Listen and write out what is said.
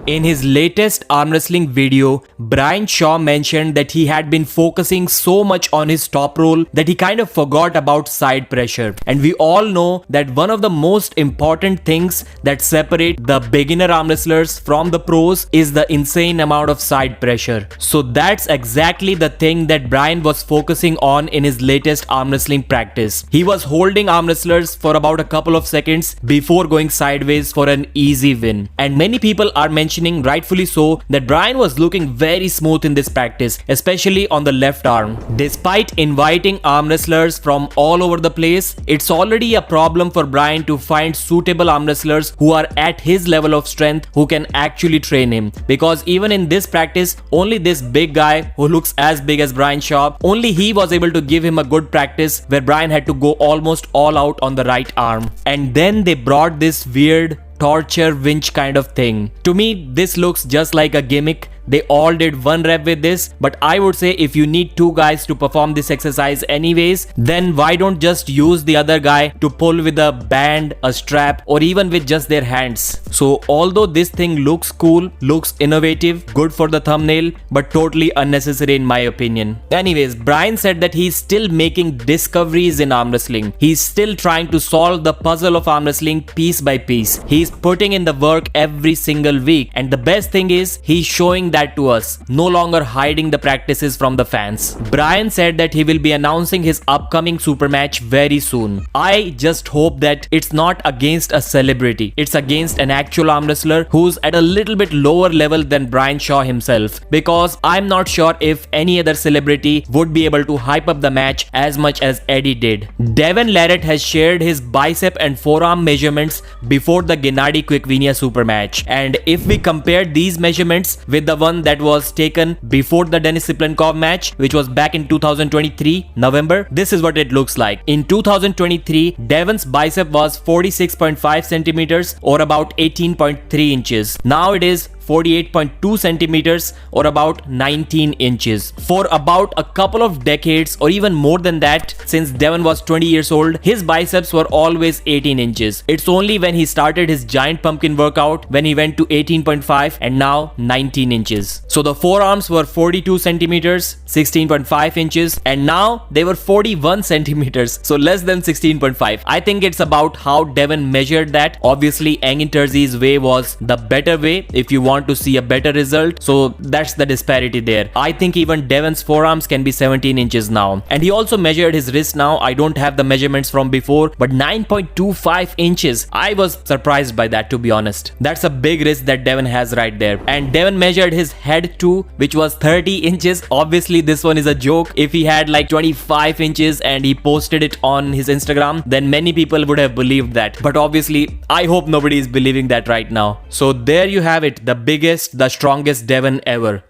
In his latest arm wrestling video, Brian Shaw mentioned that he had been focusing so much on his top roll that he kind of forgot about side pressure. And we all know that one of the most important things that separate the beginner arm wrestlers from the pros is the insane amount of side pressure. So that's exactly the thing that Brian was focusing on in his latest arm wrestling practice. He was holding arm wrestlers for about a couple of seconds before going sideways for an easy win. And many people are mentioning, rightfully so, that Brian was looking very smooth in this practice, especially on the left arm. Despite inviting arm wrestlers from all over the place, it's already a problem for Brian to find suitable arm wrestlers who are at his level of strength who can actually train him. Because even in this practice, only this big guy who looks as big as Brian Shaw, only he was able to give him a good practice where Brian had to go almost all out on the right arm. And then they brought this weird torture winch kind of thing. To me, this looks just like a gimmick. They all did one rep with this, but I would say if you need two guys to perform this exercise anyways, then why don't just use the other guy to pull with a band, a strap, or even with just their hands. So although this thing looks cool, looks innovative, good for the thumbnail, but totally unnecessary in my opinion. Anyways, Brian said that he's still making discoveries in arm wrestling. He's still trying to solve the puzzle of arm wrestling piece by piece. He's putting in the work every single week, and the best thing is he's showing that to us, no longer hiding the practices from the fans. Brian said that he will be announcing his upcoming super match very soon. I just hope that it's not against a celebrity, it's against an actual arm wrestler who's at a little bit lower level than Brian Shaw himself, because I'm not sure if any other celebrity would be able to hype up the match as much as Eddie did. Devon LARRATT has shared his bicep and forearm measurements before the Gennady Quickvinia super match, and if we compare these measurements with the one that was taken before the Denis Siplenkov match, which was back in 2023 November, this is what it looks like. In 2023, Devon's bicep was 46.5 centimeters or about 18.3 inches. Now it is 48.2 centimeters or about 19 inches. For about a couple of decades or even more than that, since Devon was 20 years old, his biceps were always 18 inches. It's only when he started his giant pumpkin workout when he went to 18.5 and now 19 inches. So the forearms were 42 centimeters, 16.5 inches, and now they were 41 centimeters, so less than 16.5. I think it's about how Devon measured that. Obviously, Engin Terzi's way was the better way if you want to see a better result, so that's the disparity there. I think even Devon's forearms can be 17 inches now. And he also measured his wrist now. I don't have the measurements from before, but 9.25 inches. I was surprised by that, to be honest. That's a big wrist that Devon has right there. And Devon measured his head too, which was 30 inches. Obviously, this one is a joke. If he had like 25 inches and he posted it on his Instagram, then many people would have believed that. But obviously, I hope nobody is believing that right now. So there you have it, the biggest, the strongest Devon ever.